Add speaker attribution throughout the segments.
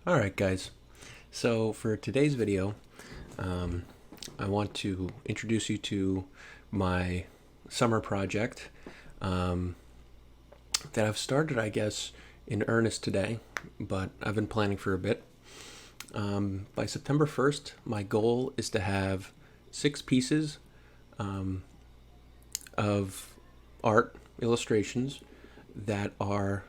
Speaker 1: Alright guys, so for today's video, I want to introduce you to my summer project that I've started, I guess, in earnest today, but I've been planning for a bit. By September 1st, my goal is to have 6 pieces of art illustrations that are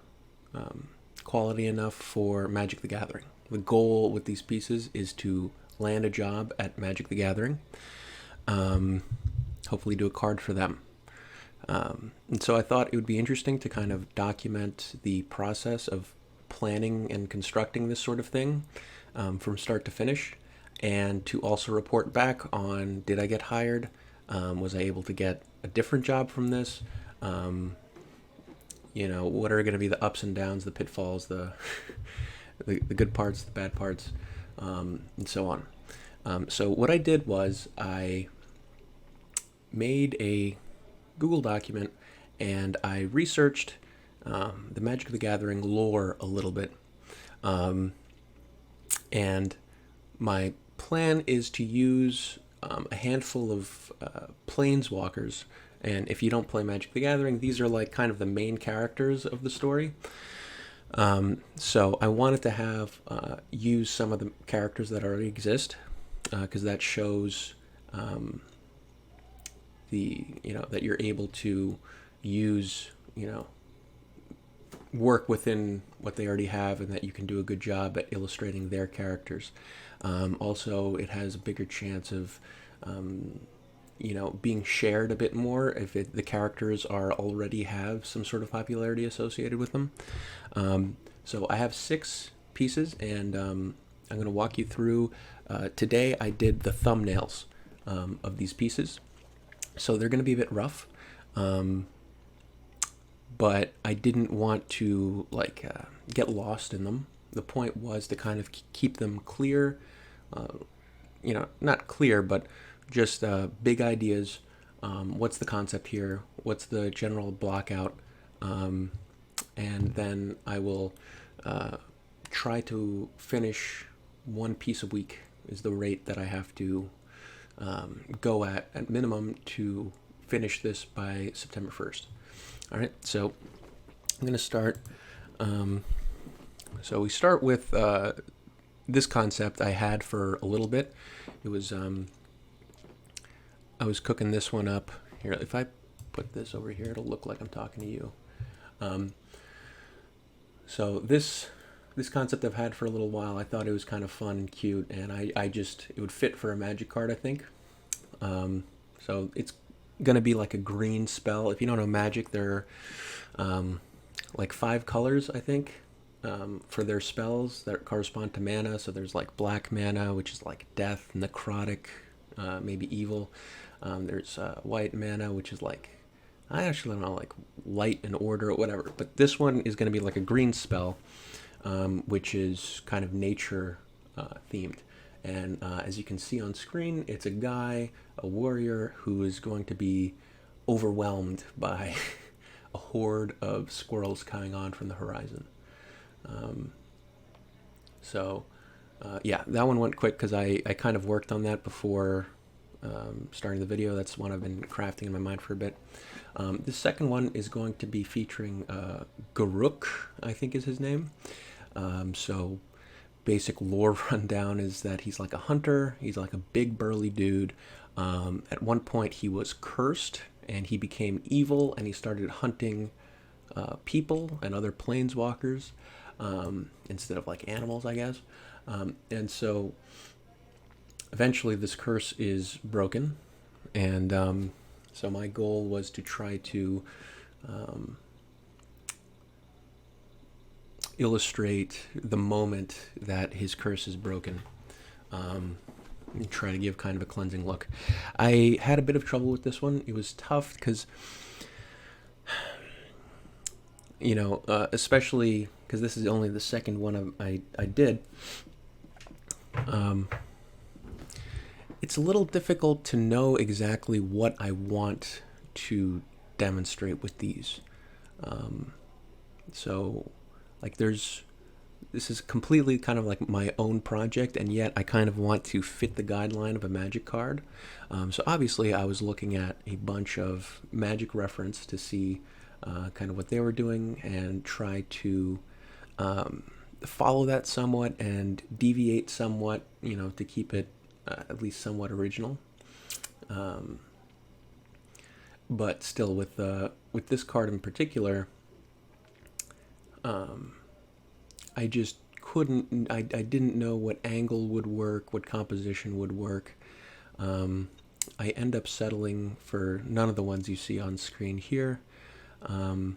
Speaker 1: quality enough for Magic the Gathering. The goal with these pieces is to land a job at Magic the Gathering, hopefully do a card for them. And so I thought it would be interesting to kind of document the process of planning and constructing this sort of thing from start to finish, and to also report back on, did I get hired? Was I able to get a different job from this? What are going to be the ups and downs, the pitfalls, the good parts, the bad parts, and so on. So what I did was I made a Google document and I researched the Magic the Gathering lore a little bit. And my plan is to use a handful of planeswalkers. And if you don't play Magic the Gathering, these are like kind of the main characters of the story. So I wanted to have use some of the characters that already exist, because that shows that you're able to use, work within what they already have, and that you can do a good job at illustrating their characters. Also, it has a bigger chance of being shared a bit more if the characters already have some sort of popularity associated with them. So I have 6 pieces, and I'm going to walk you through. Today I did the thumbnails of these pieces, so they're going to be a bit rough, but I didn't want to get lost in them. The point was to kind of keep them clear, not clear, but just big ideas. What's the concept here? What's the general block out? And then I will try to finish 1 piece a week is the rate that I have to go at minimum to finish this by September 1st. All right, so I'm going to start. So we start with this concept I had for a little bit. It was I was cooking this one up. Here, if I put this over here, it'll look like I'm talking to you. So this concept I've had for a little while. I thought it was kind of fun and cute, and it would fit for a Magic card, I think. So it's gonna be like a green spell. If you don't know Magic, there are like 5 colors, I think, for their spells that correspond to mana. So there's like black mana, which is like death, necrotic, maybe evil. There's white mana, which is like, I actually don't know, like light and order or whatever. But this one is going to be like a green spell, which is kind of nature themed. And as you can see on screen, it's a guy, a warrior, who is going to be overwhelmed by a horde of squirrels coming on from the horizon. Yeah, that one went quick because I kind of worked on that before starting the video. That's one I've been crafting in my mind for a bit. The second one is going to be featuring Garuk, I think is his name. So basic lore rundown is that he's like a hunter. He's like a big burly dude. At one point he was cursed and he became evil, and he started hunting people and other planeswalkers instead of like animals, I guess. And so eventually this curse is broken, and so my goal was to try to illustrate the moment that his curse is broken, and try to give kind of a cleansing look. I had a bit of trouble with this one. It was tough because, especially because this is only the second one I did. It's a little difficult to know exactly what I want to demonstrate with these. So, like, there's this is completely kind of like my own project, and yet I kind of want to fit the guideline of a magic card. So obviously, I was looking at a bunch of magic reference to see kind of what they were doing and try to follow that somewhat and deviate somewhat, to keep it at least somewhat original. But still, with this card in particular, I just couldn't. I didn't know what angle would work, what composition would work. I end up settling for none of the ones you see on screen here. But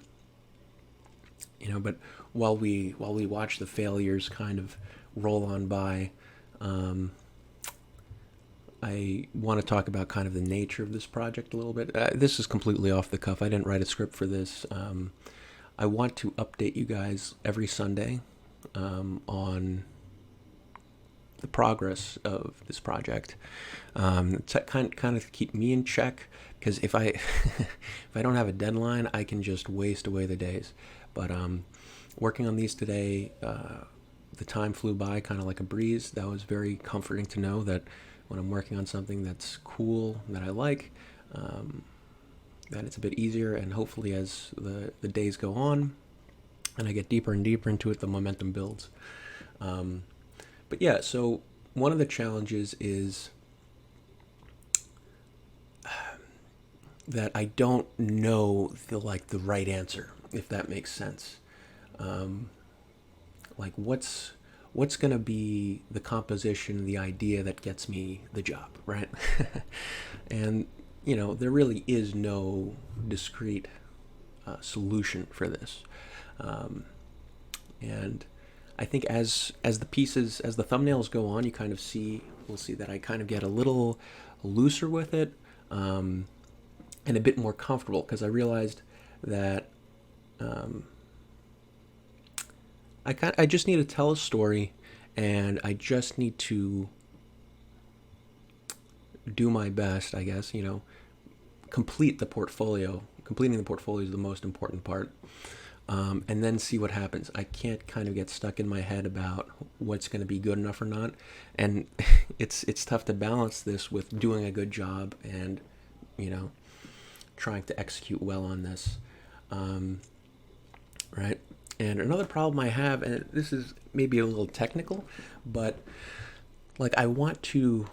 Speaker 1: while we watch the failures kind of roll on by, I want to talk about kind of the nature of this project a little bit. This is completely off the cuff. I didn't write a script for this. I want to update you guys every Sunday on the progress of this project. To kind of keep me in check, because if I if I don't have a deadline, I can just waste away the days. But working on these today, the time flew by kind of like a breeze. That was very comforting to know that when I'm working on something that's cool, that I like, that it's a bit easier, and hopefully as the days go on and I get deeper and deeper into it, the momentum builds. But yeah, so one of the challenges is that I don't know the right answer, if that makes sense. Like what's going to be the composition, the idea that gets me the job, right? And there really is no discrete solution for this. And I think as the thumbnails go on, we'll see that I kind of get a little looser with it, and a bit more comfortable, because I realized that I just need to tell a story, and I just need to do my best, I guess, complete the portfolio. Completing the portfolio is the most important part. And then see what happens. I can't kind of get stuck in my head about what's going to be good enough or not. And it's tough to balance this with doing a good job and, trying to execute well on this. Right? And another problem I have, and this is maybe a little technical, but I want to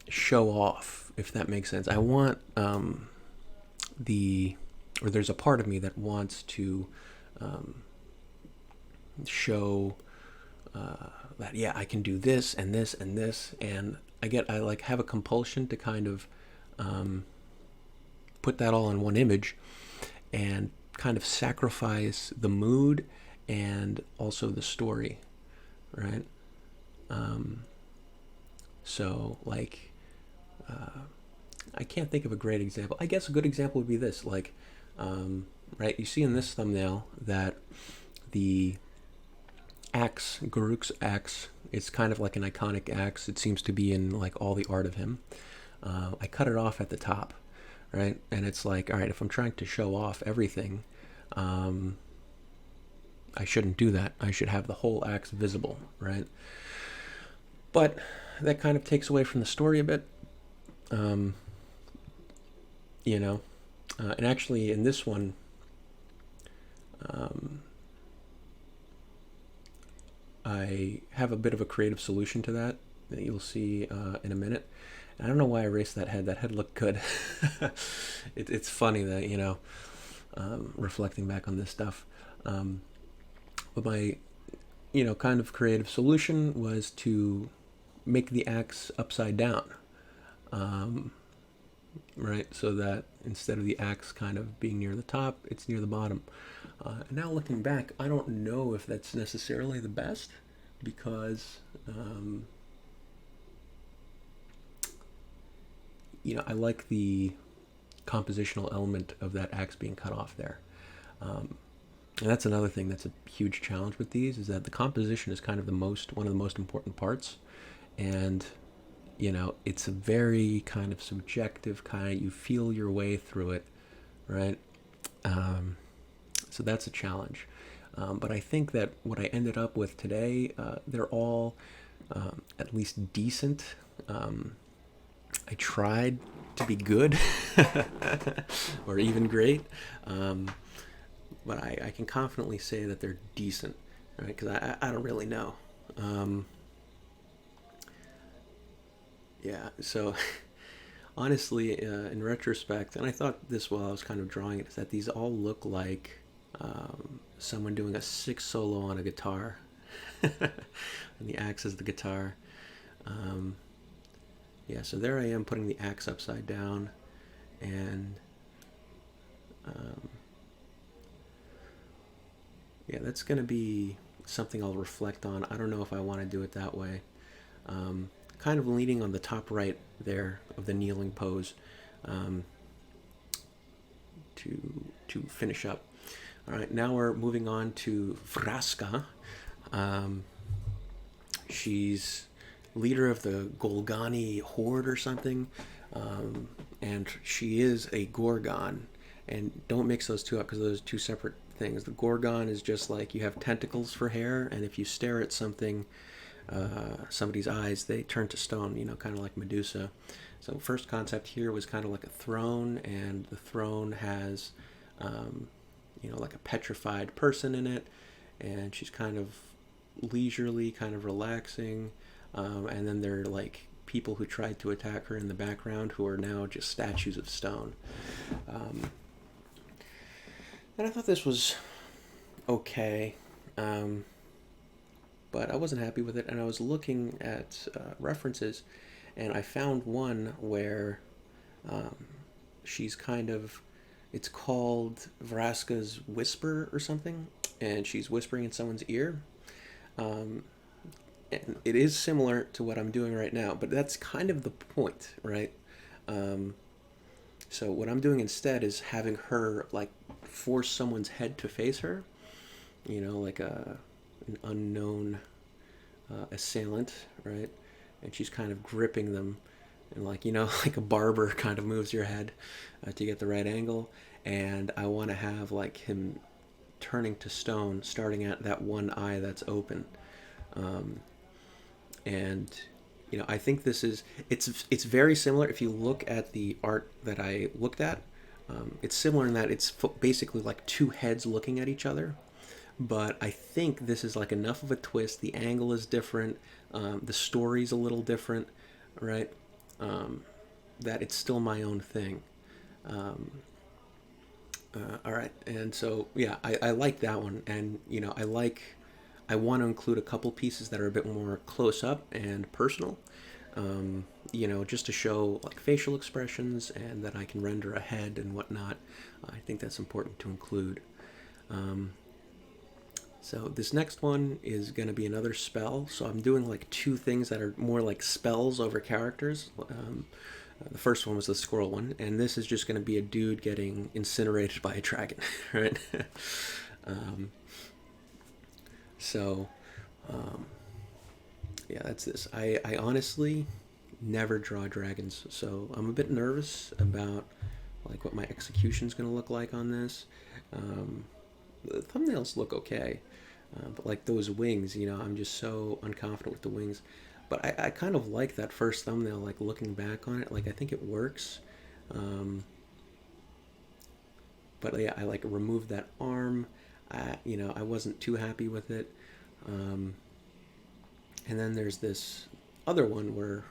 Speaker 1: show off, if that makes sense. I want there's a part of me that wants to show that, yeah, I can do this and this and this, and I have a compulsion to kind of put that all in one image and kind of sacrifice the mood and also the story, right? So I can't think of a great example. I guess a good example would be this, right? You see in this thumbnail that the axe, Garuk's axe, it's kind of like an iconic axe. It seems to be in all the art of him. I cut it off at the top, right? And it's all right, if I'm trying to show off everything, I shouldn't do that. I should have the whole axe visible, right? But that kind of takes away from the story a bit. And actually in this one, I have a bit of a creative solution to that you'll see in a minute. And I don't know why I erased that head. That head looked good. It's funny that, reflecting back on this stuff. But my, kind of creative solution was to make the axe upside down. Right, so that instead of the axe kind of being near the top, it's near the bottom. And now looking back, I don't know if that's necessarily the best, because I like the compositional element of that axe being cut off there. And that's another thing that's a huge challenge with these, is that the composition is kind of one of the most important parts. And it's a very kind of subjective you feel your way through it, right? So that's a challenge. But I think that what I ended up with today, they're all at least decent. I tried to be good or even great, but I can confidently say that they're decent, right? Because I don't really know. Um, yeah, so honestly, in retrospect, and I thought this while I was kind of drawing it, is that these all look like someone doing a six solo on a guitar, and the axe is the guitar. Um, yeah, so there I am putting the axe upside down, and um, yeah, that's gonna be something I'll reflect on. I don't know if I want to do it that way. Kind of leaning on the top right there of the kneeling pose um, to finish up. All right, now we're moving on to Vraska. Um, she's leader of the Golgani horde or something, um, and she is a Gorgon. And don't mix those two up because those are two separate things. The Gorgon is just like you have tentacles for hair, and if you stare at somebody's eyes, they turn to stone, kind of like Medusa. So first concept here was kind of like a throne, and the throne has, um, like a petrified person in it, and she's kind of leisurely, kind of relaxing, and then there are like people who tried to attack her in the background who are now just statues of stone. Um, and I thought this was okay. Um, but I wasn't happy with it, and I was looking at references, and I found one where um, she's kind of, it's called Vraska's Whisper or something, and she's whispering in someone's ear. Um, and it is similar to what I'm doing right now, but that's kind of the point, right? Um, so what I'm doing instead is having her like force someone's head to face her, like an unknown assailant, right? And she's kind of gripping them, and like like a barber kind of moves your head to get the right angle. And I want to have like him turning to stone, starting at that one eye that's open. Um, and I think this is it's very similar. If you look at the art that I looked at, it's similar in that it's basically like two heads looking at each other. But I think this is like enough of a twist. The angle is different. The story's a little different, right? Um, that it's still my own thing. Um, all right, and so yeah, I like that one, and I want to include a couple pieces that are a bit more close up and personal. Just to show like facial expressions and that I can render a head and whatnot. I think that's important to include. Um, so this next one is going to be another spell. So I'm doing like two things that are more like spells over characters. The first one was the squirrel one, and this is just going to be a dude getting incinerated by a dragon, right? um, so, um, yeah, that's this. I honestly never draw dragons, so I'm a bit nervous about like what my execution's going to look like on this. The thumbnails look okay, but like those wings, I'm just so unconfident with the wings. But I kind of like that first thumbnail, like looking back on it, like I think it works. Um, but yeah, I like removed that arm. I wasn't too happy with it. Um, and then there's this other one where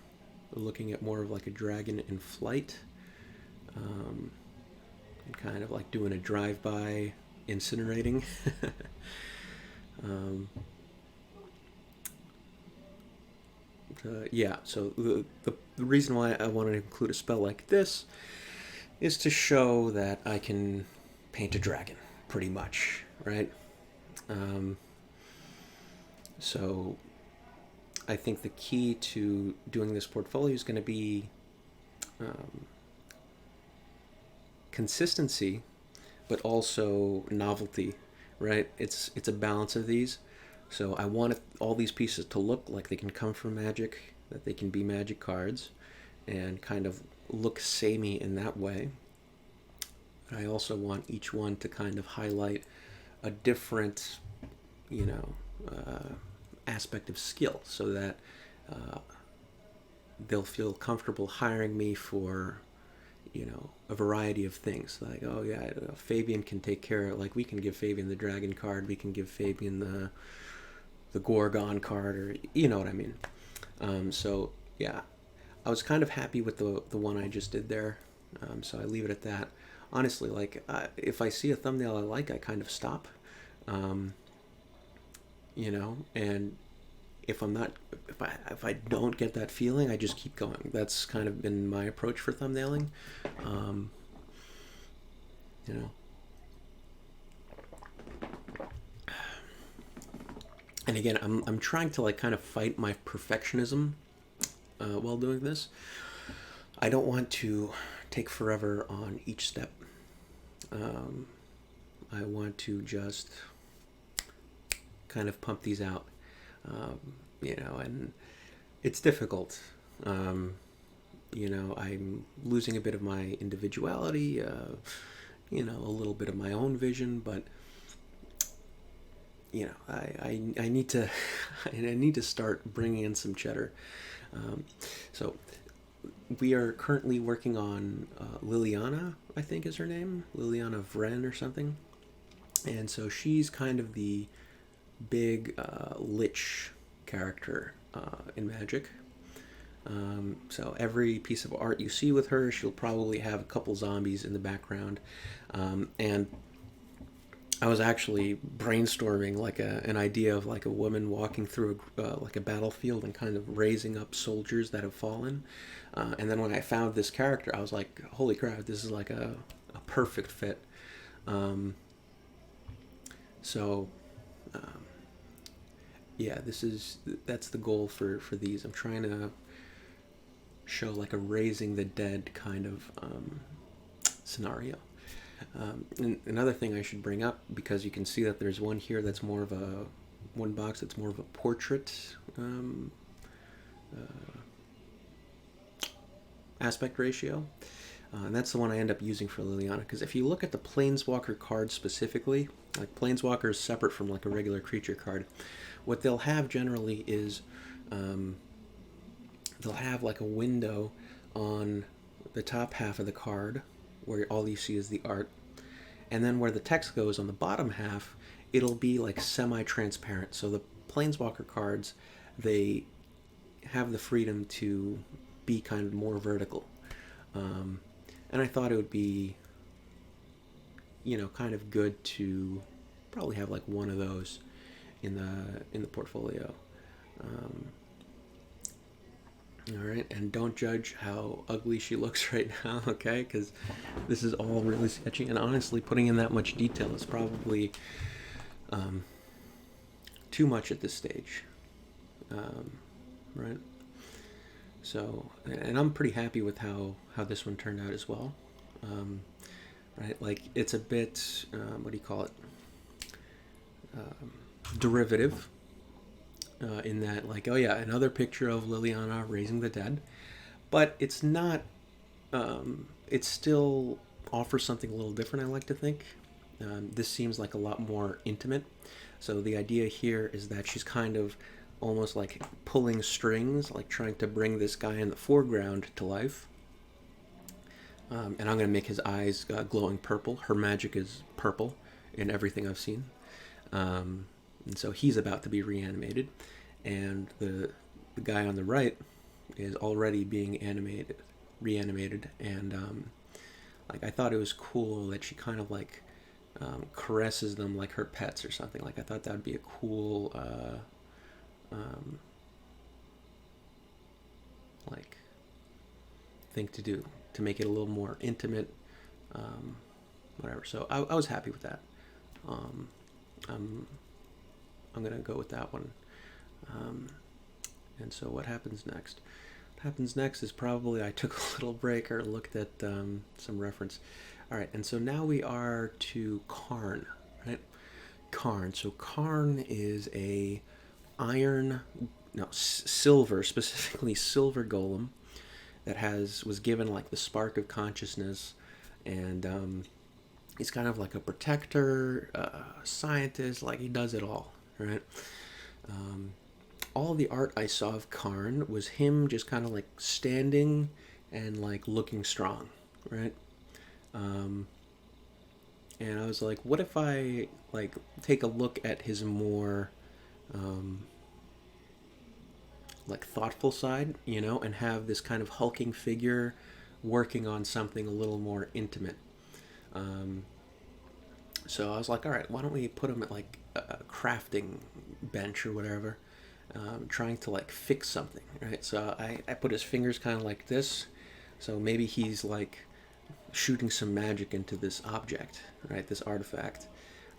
Speaker 1: we're looking at more of like a dragon in flight, and kind of like doing a drive-by incinerating. um, yeah, so the reason why I wanted to include a spell like this is to show that I can paint a dragon, pretty much, right? Um, so I think the key to doing this portfolio is going to be um, consistency, but also novelty, right? It's a balance of these. So I want all these pieces to look like they can come from Magic, that they can be Magic cards, and kind of look samey in that way. I also want each one to kind of highlight a different you know, aspect of skill, so that they'll feel comfortable hiring me for, you know, a variety of things. Like, oh yeah, Fabian can take care of, like, we can give Fabian the dragon card, we can give Fabian the Gorgon card, or you know what I mean. So yeah, I was kind of happy with the one I just did there. So I leave it at that. Honestly, like, if I see a thumbnail I like, I kind of stop. Um, you know, and if I'm not, if I don't get that feeling, I just keep going. That's kind of been my approach for thumbnailing. Um, you know, and again, I'm trying to like kind of fight my perfectionism while doing this. I don't want to take forever on each step. Um, I want to just kind of pump these out, um, you know, and it's difficult. Um, you know, I'm losing a bit of my individuality, you know, a little bit of my own vision, but you know, I need to I need to start bringing in some cheddar. So we are currently working on Liliana, I think is her name, Liliana Vren or something, and so she's kind of the big lich character in Magic. So every piece of art you see with her, she'll probably have a couple zombies in the background, and I was actually brainstorming like an idea of like a woman walking through like a battlefield and kind of raising up soldiers that have fallen. And then when I found this character, I was like, holy crap, this is like a perfect fit. Um, so, um, yeah, that's the goal for these. I'm trying to show like a raising the dead kind of scenario. And another thing I should bring up, because you can see that there's one here that's more of a one box that's more of a portrait aspect ratio, and that's the one I end up using for Liliana. Because if you look at the Planeswalker card specifically, like Planeswalker is separate from like a regular creature card. What they'll have generally is they'll have like a window on the top half of the card where all you see is the art, and then where the text goes on the bottom half, it'll be like semi-transparent. So the Planeswalker cards, they have the freedom to be kind of more vertical, and I thought it would be, you know, kind of good to probably have like one of those in the portfolio. Um, all right, and don't judge how ugly she looks right now, okay? Because this is all really sketchy, and honestly, putting in that much detail is probably too much at this stage, right? So, and I'm pretty happy with how this one turned out as well, right? Like, it's a bit, what do you call it? Derivative. In that, like, oh yeah, another picture of Liliana raising the dead, but it's not. It still offers something a little different, I like to think. This seems like a lot more intimate. So the idea here is that she's kind of almost like pulling strings, like trying to bring this guy in the foreground to life. And I'm going to make his eyes glowing purple. Her magic is purple in everything I've seen. And so he's about to be reanimated, and the guy on the right is already being reanimated, and like, I thought it was cool that she kind of like caresses them like her pets or something. Like, I thought that would be a cool like thing to do to make it a little more intimate, whatever. So I was happy with that. I'm gonna go with that one. And so what happens next? What happens next is probably I took a little break or looked at some reference. All right, and so now we are to Karn, right? Karn. So Karn is a silver, specifically silver golem that was given like the spark of consciousness, and he's kind of like a protector, scientist, like he does it all, right? All the art I saw of Karn was him just kind of like standing and like looking strong, right? Um, and I was like, what if I like take a look at his more um, like thoughtful side, you know, and have this kind of hulking figure working on something a little more intimate. Um, so I was like, all right, why don't we put him at like a crafting bench or whatever, trying to like fix something, right? So I put his fingers kind of like this, so maybe he's like shooting some magic into this object, right? This artifact.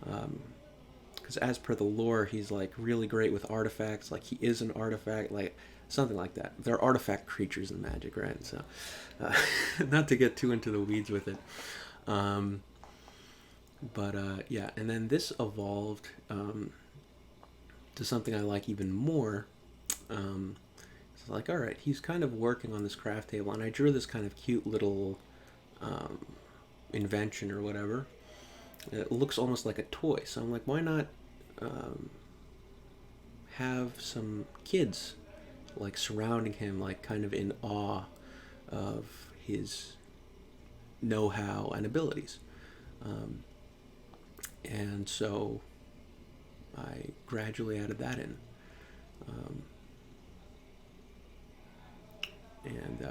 Speaker 1: Because as per the lore, he's like really great with artifacts. Like he is an artifact, like something like that. They're artifact creatures in Magic, right? So, uh, not to get too into the weeds with it. Um, but yeah, and then this evolved to something I like even more. It's like, all right, he's kind of working on this craft table, and I drew this kind of cute little um, invention or whatever. It looks almost like a toy, so I'm like, why not um, have some kids like surrounding him, like kind of in awe of his know-how and abilities. Um, and so I gradually added that in. Um, and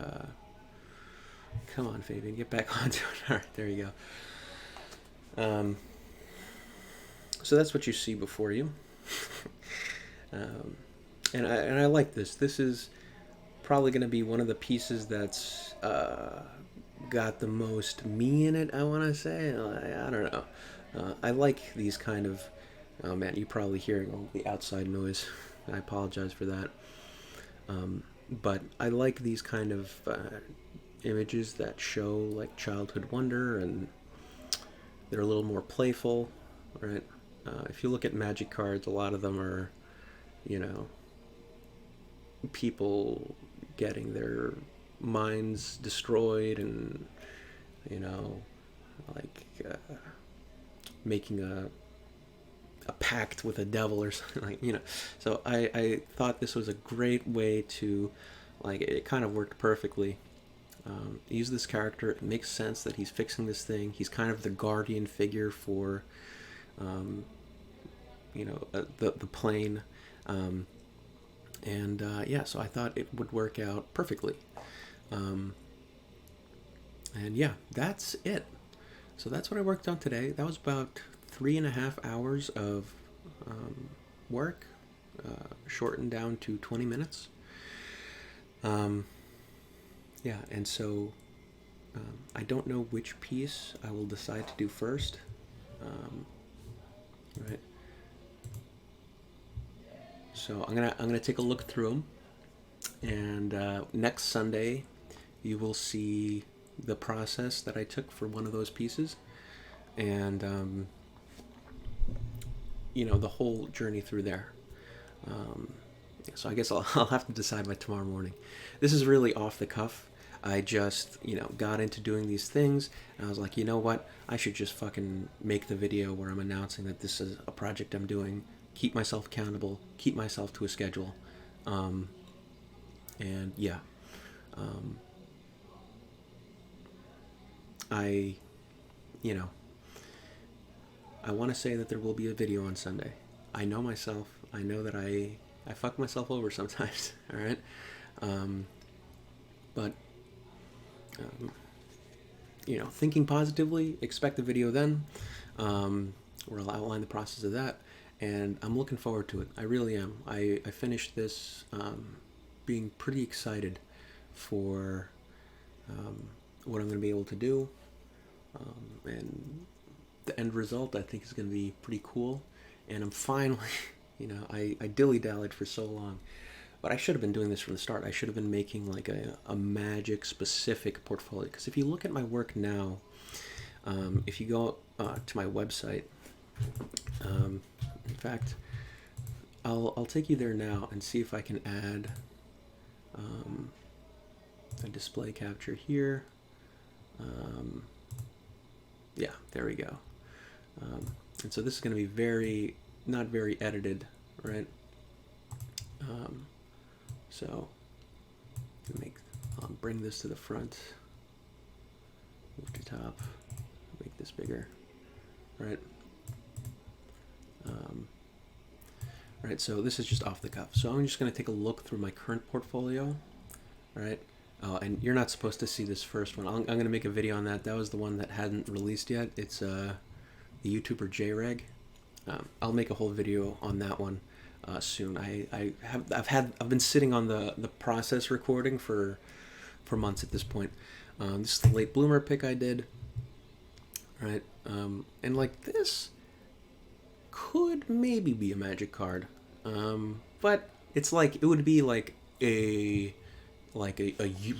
Speaker 1: come on, Fabian, get back onto it. All right, there you go. So that's what you see before you. um, and I like this. This is probably going to be one of the pieces that's got the most me in it, I want to say. I don't know. I like these kind of. Oh man, you're probably hearing all the outside noise. I apologize for that. But I like these kind of images that show like childhood wonder, and they're a little more playful, right? If you look at Magic cards, a lot of them are, you know, people getting their minds destroyed, and you know, like making a pact with a devil or something, like, you know. So I thought this was a great way to, like, it kind of worked perfectly. Use this character. It makes sense that he's fixing this thing. He's kind of the guardian figure for, um, you know, the plane. And yeah, so I thought it would work out perfectly. Um, and yeah, that's it. So that's what I worked on today. That was about 3.5 hours of work, shortened down to 20 minutes. Yeah, and so I don't know which piece I will decide to do first. Right. So I'm gonna take a look through them, and next Sunday, you will see the process that I took for one of those pieces, and you know, the whole journey through there. So I guess I'll have to decide by tomorrow morning. This is really off the cuff. I just, you know, got into doing these things, and I was like, you know what? I should just fucking make the video where I'm announcing that this is a project I'm doing, keep myself accountable, keep myself to a schedule. And yeah. I, you know, I want to say that there will be a video on Sunday. I know myself. I know that I fuck myself over sometimes, all right? But, you know, thinking positively, expect the video then, where I'll outline the process of that, and I'm looking forward to it. I really am. I finished this being pretty excited for what I'm going to be able to do, and the end result I think is going to be pretty cool, and I'm finally, you know, I dilly-dallied for so long, but I should have been doing this from the start. I should have been making like a magic specific portfolio, because if you look at my work now, if you go to my website, in fact, I'll take you there now and see if I can add a display capture here. Yeah, there we go. And so this is going to be not very edited. right? So I'll bring this to the front, move to top, make this bigger, right? Right, so this is just off the cuff. So I'm just going to take a look through my current portfolio, right? And you're not supposed to see this first one. I'm going to make a video on that. That was the one that hadn't released yet. It's the YouTuber JReg. I'll make a whole video on that one soon. I've been sitting on the process recording for months at this point. This is the late bloomer pick I did, right? And like this could maybe be a magic card, but it's like it would be like a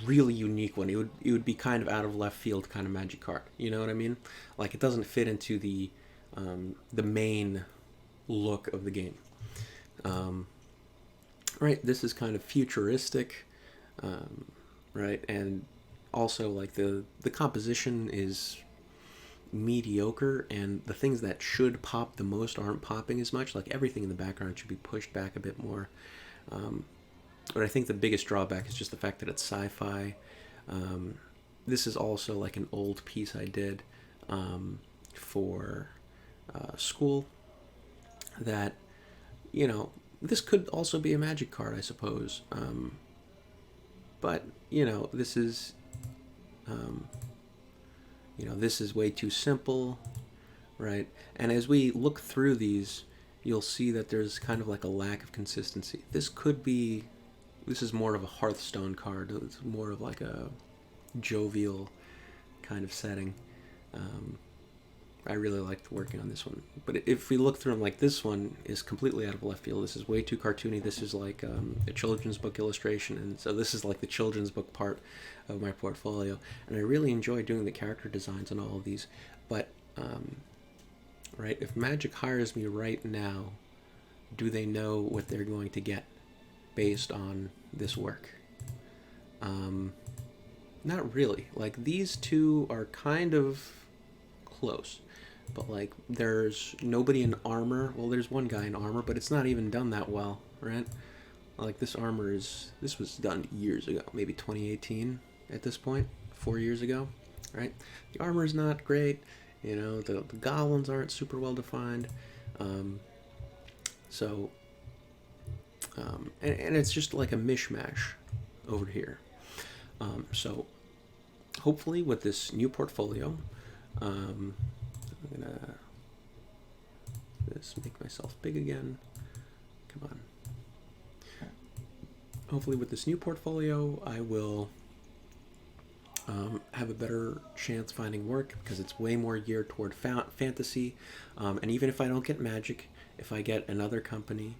Speaker 1: really unique one. It would be kind of out of left field kind of magic card. You know what I mean? Like it doesn't fit into the main look of the game. Right, this is kind of futuristic, right, and also like the composition is mediocre, and the things that should pop the most aren't popping as much. Like everything in the background should be pushed back a bit more. But I think the biggest drawback is just the fact that it's sci-fi. This is also like an old piece I did for school that, you know, this could also be a magic card, I suppose. But, you know, this is, this is way too simple, right? And as we look through these, you'll see that there's kind of like a lack of consistency. This is more of a Hearthstone card. It's more of like a jovial kind of setting. I really liked working on this one. But if we look through them, like this one is completely out of left field. This is way too cartoony. This is like a children's book illustration. And so this is like the children's book part of my portfolio. And I really enjoy doing the character designs on all of these. But, right, if Magic hires me right now, do they know what they're going to get based on this work? Not really. Like, these two are kind of close. But, like, there's nobody in armor. Well, there's one guy in armor, but it's not even done that well, right? Like, this was done years ago, maybe 2018 at this point, 4 years ago, right? The armor's not great, you know, the goblins aren't super well defined. And it's just like a mishmash over here. So hopefully with this new portfolio, I'm gonna make myself big again. Come on. Hopefully with this new portfolio, I will have a better chance finding work, because it's way more geared toward fantasy. And even if I don't get Magic, if I get another company,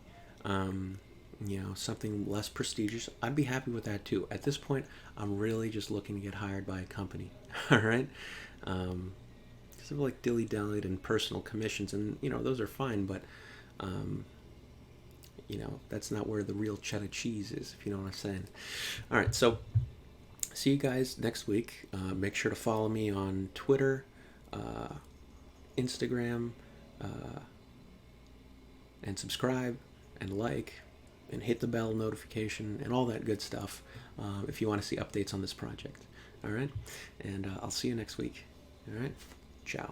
Speaker 1: something less prestigious, I'd be happy with that too. At this point, I'm really just looking to get hired by a company. All right. Because of like dilly-dallied and personal commissions, and those are fine, but that's not where the real cheddar cheese is, if you know what I'm saying. All right, so see you guys next week. Make sure to follow me on Twitter, Instagram, and subscribe and like and hit the bell notification and all that good stuff if you want to see updates on this project. All right, and I'll see you next week. All right, ciao.